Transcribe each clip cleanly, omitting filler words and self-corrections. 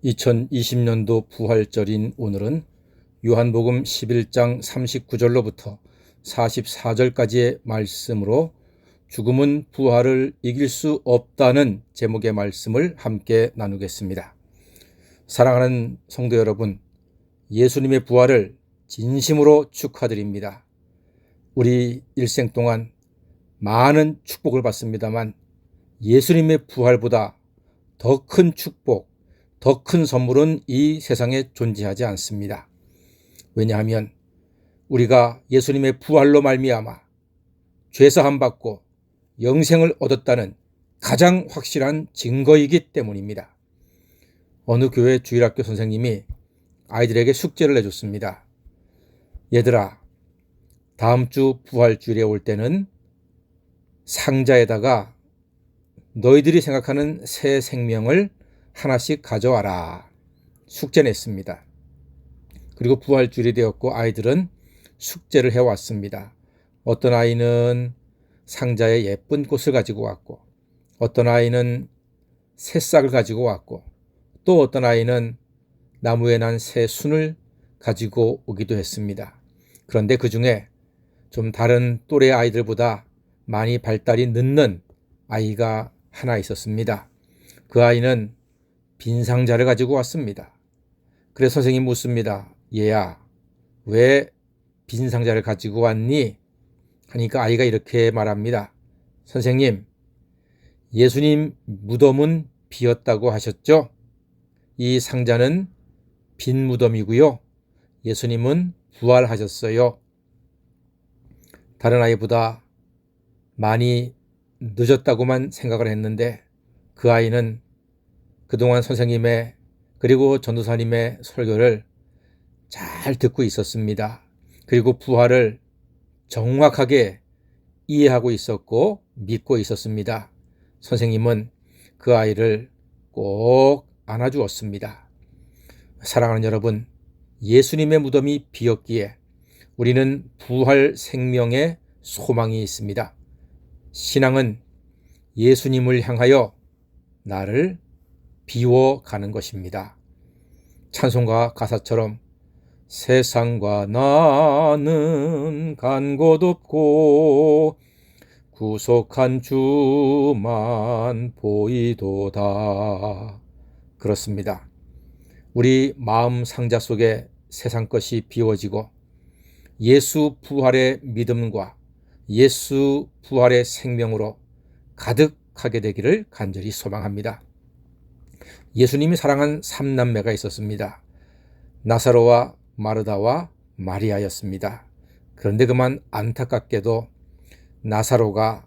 2020년도 부활절인 오늘은 요한복음 11장 39절로부터 44절까지의 말씀으로 죽음은 부활을 이길 수 없다는 제목의 말씀을 함께 나누겠습니다. 사랑하는 성도 여러분, 예수님의 부활을 진심으로 축하드립니다. 우리 일생 동안 많은 축복을 받습니다만 예수님의 부활보다 더 큰 축복, 더 큰 선물은 이 세상에 존재하지 않습니다. 왜냐하면 우리가 예수님의 부활로 말미암아 죄사함 받고 영생을 얻었다는 가장 확실한 증거이기 때문입니다. 어느 교회 주일학교 선생님이 아이들에게 숙제를 내줬습니다. 얘들아, 다음 주 부활주일에 올 때는 상자에다가 너희들이 생각하는 새 생명을 하나씩 가져와라. 숙제 냈습니다. 그리고 부활주일이 되었고 아이들은 숙제를 해왔습니다. 어떤 아이는 상자에 예쁜 꽃을 가지고 왔고, 어떤 아이는 새싹을 가지고 왔고, 또 어떤 아이는 나무에 난 새 순을 가지고 오기도 했습니다. 그런데 그 중에 좀 다른 또래 아이들보다 많이 발달이 늦는 아이가 하나 있었습니다. 그 아이는 빈 상자를 가지고 왔습니다. 그래서 선생님이 묻습니다. 얘야, 왜 빈 상자를 가지고 왔니? 하니까 아이가 이렇게 말합니다. 선생님, 예수님 무덤은 비었다고 하셨죠? 이 상자는 빈 무덤이고요. 예수님은 부활하셨어요. 다른 아이보다 많이 늦었다고만 생각을 했는데 그 아이는 그동안 선생님의 그리고 전도사님의 설교를 잘 듣고 있었습니다. 그리고 부활을 정확하게 이해하고 있었고 믿고 있었습니다. 선생님은 그 아이를 꼭 안아주었습니다. 사랑하는 여러분, 예수님의 무덤이 비었기에 우리는 부활 생명의 소망이 있습니다. 신앙은 예수님을 향하여 나를 비워가는 것입니다. 찬송가 가사처럼 세상과 나는 간 곳 없고 구속한 주만 보이도다. 그렇습니다. 우리 마음 상자 속에 세상 것이 비워지고 예수 부활의 믿음과 예수 부활의 생명으로 가득하게 되기를 간절히 소망합니다. 예수님이 사랑한 3남매가 있었습니다. 나사로와 마르다와 마리아였습니다. 그런데 그만 안타깝게도 나사로가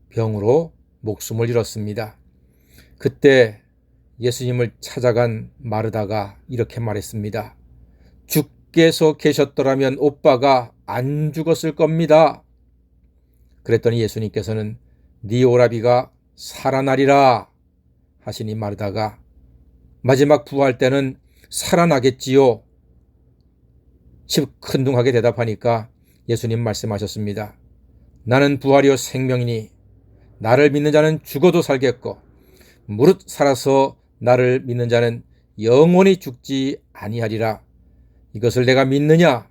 병으로 목숨을 잃었습니다. 그때 예수님을 찾아간 마르다가 이렇게 말했습니다. 주께서 계셨더라면 오빠가 안 죽었을 겁니다. 그랬더니 예수님께서는 네 오라비가 살아나리라 하시니 마르다가 마지막 부활 때는 살아나겠지요. 시큰둥하게 대답하니까 예수님 말씀하셨습니다. 나는 부활이요 생명이니 나를 믿는 자는 죽어도 살겠고 무릇 살아서 나를 믿는 자는 영원히 죽지 아니하리라. 이것을 내가 믿느냐?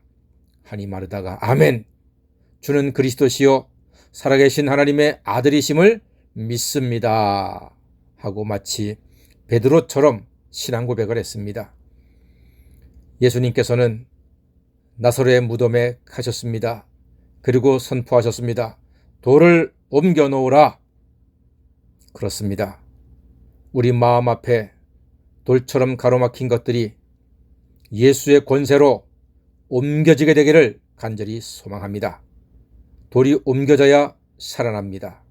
하니 마르다가 아멘. 주는 그리스도시요 살아계신 하나님의 아들이심을 믿습니다. 하고 마치 베드로처럼 신앙 고백을 했습니다. 예수님께서는 나사로의 무덤에 가셨습니다. 그리고 선포하셨습니다. 돌을 옮겨 놓으라. 그렇습니다. 우리 마음 앞에 돌처럼 가로막힌 것들이 예수의 권세로 옮겨지게 되기를 간절히 소망합니다. 돌이 옮겨져야 살아납니다.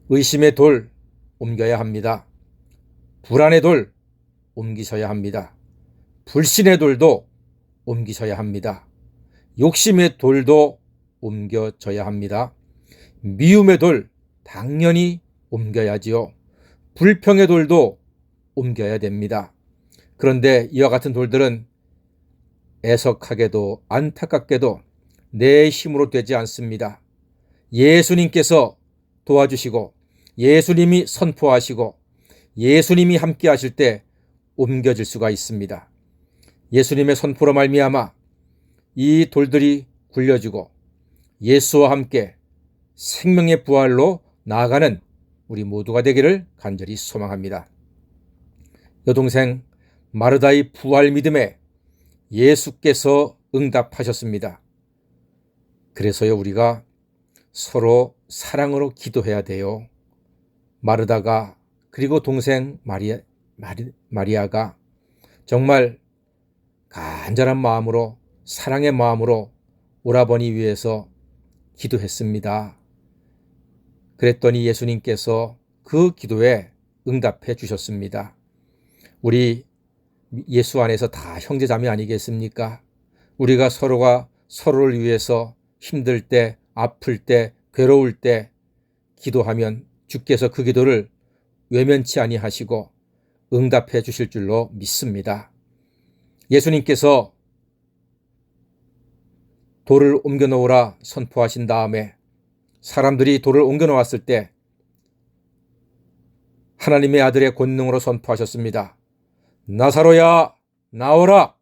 의심의 돌 옮겨야 합니다. 불안의 돌 옮기셔야 합니다. 불신의 돌도 옮기셔야 합니다. 욕심의 돌도 옮겨져야 합니다. 미움의 돌 당연히 옮겨야지요. 불평의 돌도 옮겨야 됩니다. 그런데 이와 같은 돌들은 애석하게도 안타깝게도 내 힘으로 되지 않습니다. 예수님께서 도와주시고 예수님이 선포하시고 예수님이 함께 하실 때 옮겨질 수가 있습니다. 예수님의 선포로 말미암아 이 돌들이 굴려지고 예수와 함께 생명의 부활로 나아가는 우리 모두가 되기를 간절히 소망합니다. 여동생 마르다의 부활 믿음에 예수께서 응답하셨습니다. 그래서요, 우리가 서로 사랑으로 기도해야 돼요. 마르다가 그리고 동생 마리아가 정말 간절한 마음으로, 사랑의 마음으로 오라버니 위해서 기도했습니다. 그랬더니 예수님께서 그 기도에 응답해 주셨습니다. 우리 예수 안에서 다 형제자매 아니겠습니까? 우리가 서로가 서로를 위해서 힘들 때, 아플 때, 괴로울 때 기도하면 주께서 그 기도를 외면치 아니하시고 응답해 주실 줄로 믿습니다. 예수님께서 돌을 옮겨 놓으라 선포하신 다음에 사람들이 돌을 옮겨 놓았을 때 하나님의 아들의 권능으로 선포하셨습니다. 나사로야, 나오라!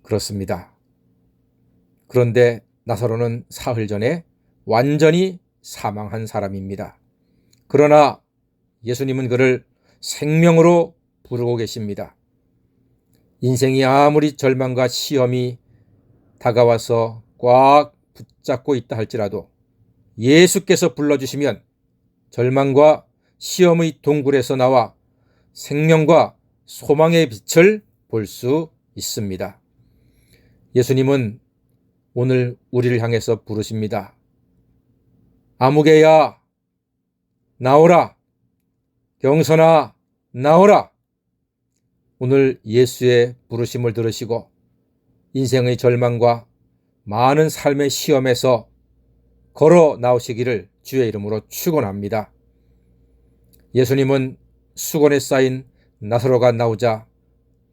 그렇습니다. 그런데 나사로는 사흘 전에 완전히 사망한 사람입니다. 그러나 예수님은 그를 생명으로 부르고 계십니다. 인생이 아무리 절망과 시험이 다가와서 꽉 붙잡고 있다 할지라도 예수께서 불러주시면 절망과 시험의 동굴에서 나와 생명과 소망의 빛을 볼 수 있습니다. 예수님은 오늘 우리를 향해서 부르십니다. 아무개야, 나오라. 경선아, 나오라. 오늘 예수의 부르심을 들으시고 인생의 절망과 많은 삶의 시험에서 걸어 나오시기를 주의 이름으로 축원합니다. 예수님은 수건에 쌓인 나사로가 나오자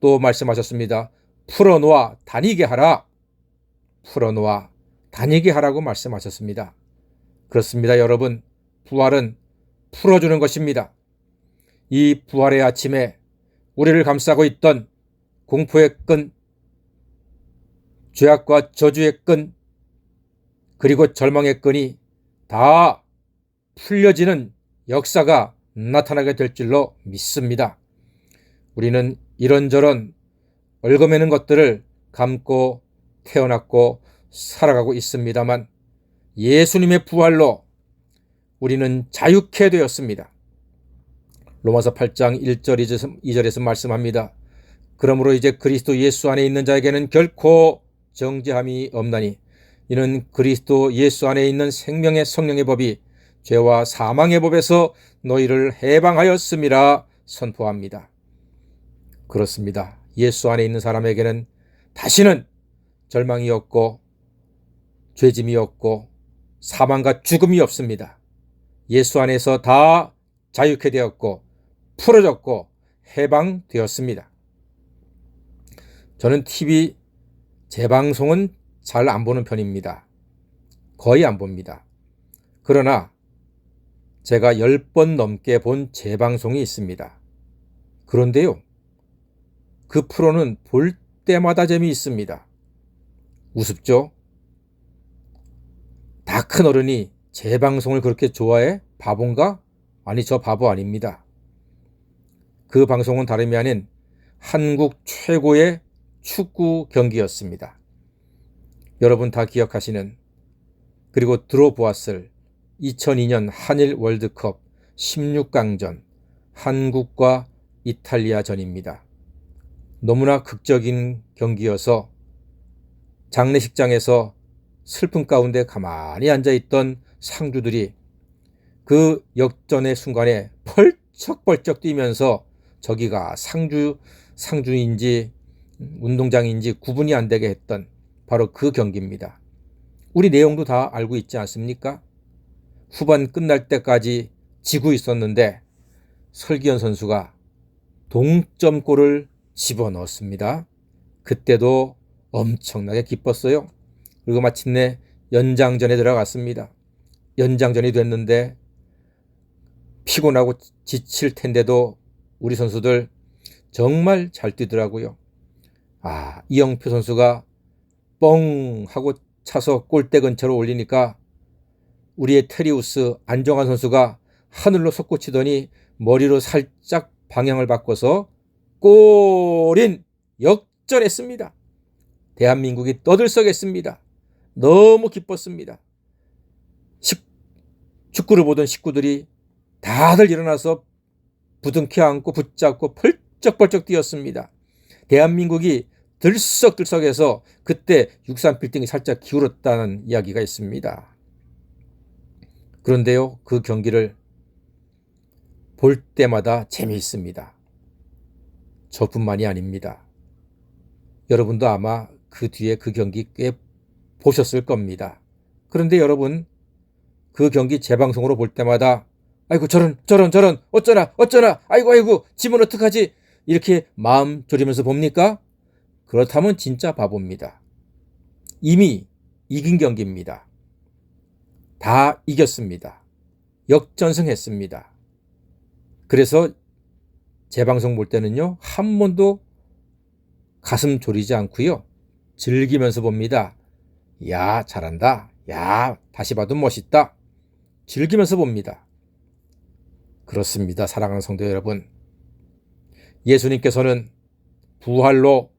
또 말씀하셨습니다. 풀어놓아 다니게 하라. 풀어놓아 다니게 하라고 말씀하셨습니다. 그렇습니다. 여러분, 부활은 풀어주는 것입니다. 이 부활의 아침에 우리를 감싸고 있던 공포의 끈, 죄악과 저주의 끈, 그리고 절망의 끈이 다 풀려지는 역사가 나타나게 될 줄로 믿습니다. 우리는 이런저런 얽어매는 것들을 감고 태어났고 살아가고 있습니다만 예수님의 부활로 우리는 자유케 되었습니다. 로마서 8장 1절 2절에서 말씀합니다. 그러므로 이제 그리스도 예수 안에 있는 자에게는 결코 정죄함이 없나니 이는 그리스도 예수 안에 있는 생명의 성령의 법이 죄와 사망의 법에서 너희를 해방하였음이라 선포합니다. 그렇습니다. 예수 안에 있는 사람에게는 다시는 절망이 없고 죄짐이 없고 사망과 죽음이 없습니다. 예수 안에서 다 자유케 되었고 풀어졌고 해방되었습니다. 저는 TV 재방송은 잘 안 보는 편입니다. 거의 안 봅니다. 그러나 제가 10번 넘게 본 재방송이 있습니다. 그런데요, 그 프로는 볼 때마다 재미있습니다. 우습죠? 다 큰 어른이 재방송을 그렇게 좋아해? 바본가? 아니, 저 바보 아닙니다. 그 방송은 다름이 아닌 한국 최고의 축구 경기였습니다. 여러분 다 기억하시는, 그리고 들어보았을 2002년 한일 월드컵 16강전 한국과 이탈리아전입니다. 너무나 극적인 경기여서 장례식장에서 슬픔 가운데 가만히 앉아있던 상주들이 그 역전의 순간에 펄쩍펄쩍 뛰면서 저기가 상주인지 운동장인지 구분이 안 되게 했던 바로 그 경기입니다. 우리 내용도 다 알고 있지 않습니까? 후반 끝날 때까지 지고 있었는데 설기현 선수가 동점골을 집어넣었습니다. 그때도 엄청나게 기뻤어요. 그리고 마침내 연장전에 들어갔습니다. 연장전이 됐는데 피곤하고 지칠 텐데도 우리 선수들 정말 잘 뛰더라고요. 이영표 선수가 뻥 하고 차서 골대 근처로 올리니까 우리의 테리우스 안정환 선수가 하늘로 솟구치더니 머리로 살짝 방향을 바꿔서 골인 역전했습니다. 대한민국이 떠들썩했습니다. 너무 기뻤습니다. 축구를 보던 식구들이 다들 일어나서 부둥켜 안고 붙잡고 펄쩍펄쩍 뛰었습니다. 대한민국이 들썩들썩해서 그때 63빌딩이 살짝 기울었다는 이야기가 있습니다. 그런데요, 그 경기를 볼 때마다 재미있습니다. 저뿐만이 아닙니다. 여러분도 아마 그 뒤에 그 경기 꽤 보셨을 겁니다. 그런데 여러분, 그 경기 재방송으로 볼 때마다 아이고 저런 어쩌나 아이고 지면 어떡하지 이렇게 마음 졸이면서 봅니까? 그렇다면 진짜 바보입니다. 이미 이긴 경기입니다. 다 이겼습니다. 역전승했습니다. 그래서 재방송 볼 때는요, 한 번도 가슴 졸이지 않고요, 즐기면서 봅니다. 야, 잘한다. 야, 다시 봐도 멋있다. 즐기면서 봅니다. 그렇습니다. 사랑하는 성도 여러분. 예수님께서는 부활로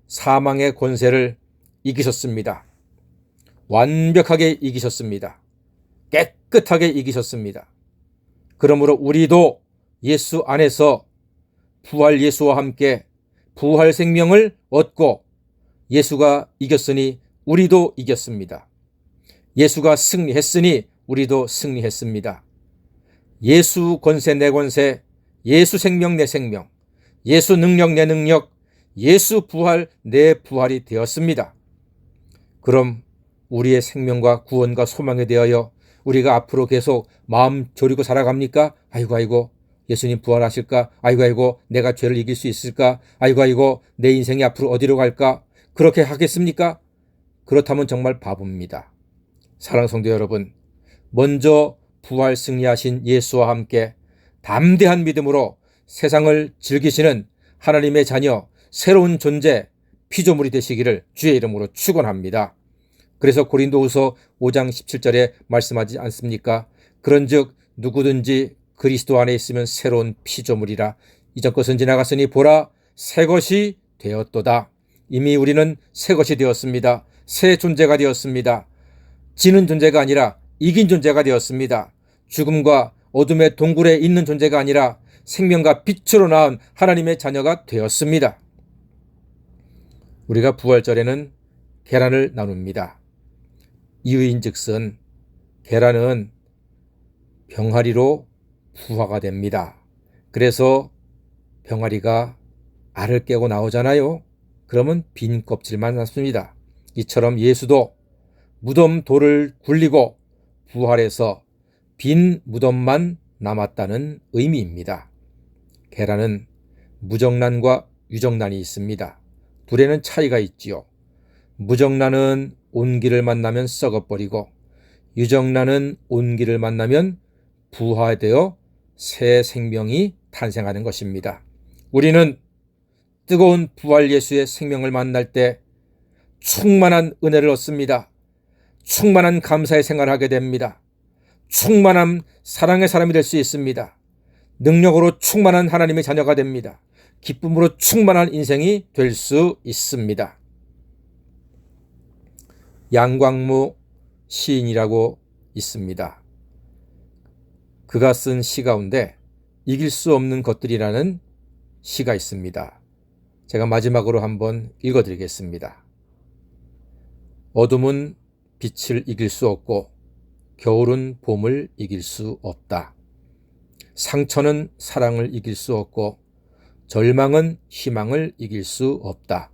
사망의 권세를 이기셨습니다. 완벽하게 이기셨습니다. 깨끗하게 이기셨습니다. 그러므로 우리도 예수 안에서 부활 예수와 함께 부활 생명을 얻고, 예수가 이겼으니 우리도 이겼습니다. 예수가 승리했으니 우리도 승리했습니다. 예수 권세 내 권세, 예수 생명 내 생명, 예수 능력 내 능력, 예수 부활 내 부활이 되었습니다. 그럼 우리의 생명과 구원과 소망에 대하여 우리가 앞으로 계속 마음 졸이고 살아갑니까? 아이고 예수님 부활하실까? 아이고 내가 죄를 이길 수 있을까? 아이고 내 인생이 앞으로 어디로 갈까? 그렇게 하겠습니까? 그렇다면 정말 바보입니다. 사랑하는 성도 여러분, 먼저 부활 승리하신 예수와 함께 담대한 믿음으로 세상을 즐기시는 하나님의 자녀, 새로운 존재, 피조물이 되시기를 주의 이름으로 축원합니다. 그래서 고린도후서 5장 17절에 말씀하지 않습니까? 그런즉 누구든지 그리스도 안에 있으면 새로운 피조물이라. 이전 것은 지나갔으니 보라, 새 것이 되었도다. 이미 우리는 새 것이 되었습니다. 새 존재가 되었습니다. 지는 존재가 아니라 이긴 존재가 되었습니다. 죽음과 어둠의 동굴에 있는 존재가 아니라 생명과 빛으로 나온 하나님의 자녀가 되었습니다. 우리가 부활절에는 계란을 나눕니다. 이유인즉슨 계란은 병아리로 부화가 됩니다. 그래서 병아리가 알을 깨고 나오잖아요. 그러면 빈 껍질만 남습니다. 이처럼 예수도 무덤 돌을 굴리고 부활해서 빈 무덤만 남았다는 의미입니다. 계란은 무정란과 유정란이 있습니다. 둘에는 차이가 있지요. 무정란은 온기를 만나면 썩어버리고, 유정란은 온기를 만나면 부화되어 새 생명이 탄생하는 것입니다. 우리는 뜨거운 부활 예수의 생명을 만날 때 충만한 은혜를 얻습니다. 충만한 감사의 생활을 하게 됩니다. 충만한 사랑의 사람이 될 수 있습니다. 능력으로 충만한 하나님의 자녀가 됩니다. 기쁨으로 충만한 인생이 될 수 있습니다. 양광무 시인이라고 있습니다. 그가 쓴 시 가운데 이길 수 없는 것들이라는 시가 있습니다. 제가 마지막으로 한번 읽어드리겠습니다. 어둠은 빛을 이길 수 없고 겨울은 봄을 이길 수 없다. 상처는 사랑을 이길 수 없고 절망은 희망을 이길 수 없다.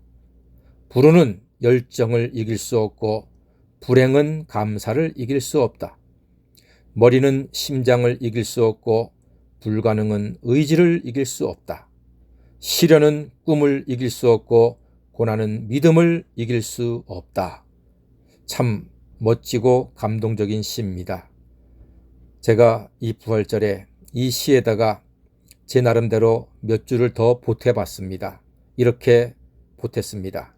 불운은 열정을 이길 수 없고 불행은 감사를 이길 수 없다. 머리는 심장을 이길 수 없고 불가능은 의지를 이길 수 없다. 시련은 꿈을 이길 수 없고 고난은 믿음을 이길 수 없다. 참 멋지고 감동적인 시입니다. 제가 이 부활절에 이 시에다가 제 나름대로 몇 줄을 더 보태봤습니다. 이렇게 보탰습니다.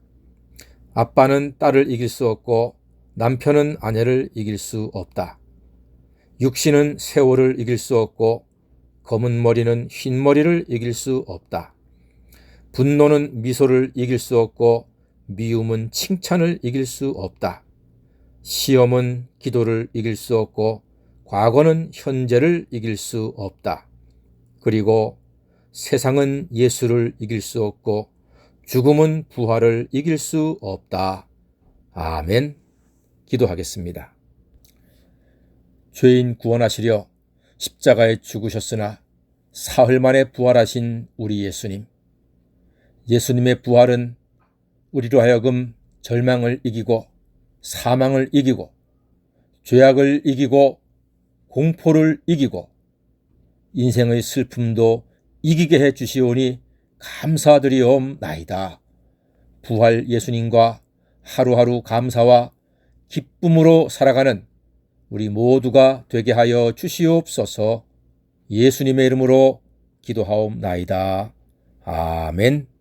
아빠는 딸을 이길 수 없고 남편은 아내를 이길 수 없다. 육신은 세월을 이길 수 없고 검은 머리는 흰 머리를 이길 수 없다. 분노는 미소를 이길 수 없고 미움은 칭찬을 이길 수 없다. 시험은 기도를 이길 수 없고 과거는 현재를 이길 수 없다. 그리고 세상은 예수를 이길 수 없고 죽음은 부활을 이길 수 없다. 아멘. 기도하겠습니다. 죄인 구원하시려 십자가에 죽으셨으나 사흘 만에 부활하신 우리 예수님. 예수님의 부활은 우리로 하여금 절망을 이기고 사망을 이기고 죄악을 이기고 공포를 이기고 인생의 슬픔도 이기게 해 주시오니 감사드리옵나이다. 부활 예수님과 하루하루 감사와 기쁨으로 살아가는 우리 모두가 되게 하여 주시옵소서. 예수님의 이름으로 기도하옵나이다. 아멘.